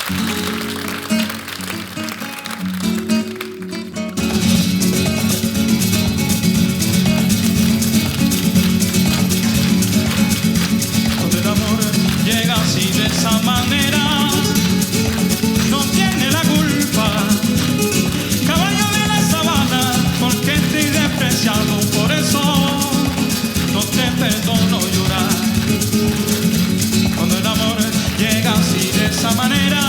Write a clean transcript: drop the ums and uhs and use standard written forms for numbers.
Cuando el amor llega así de esa manera, no tiene la culpa. Caballo de la sabana, porque te he despreciado, por eso no te perdono llorar. Cuando el amor llega así de esa manera,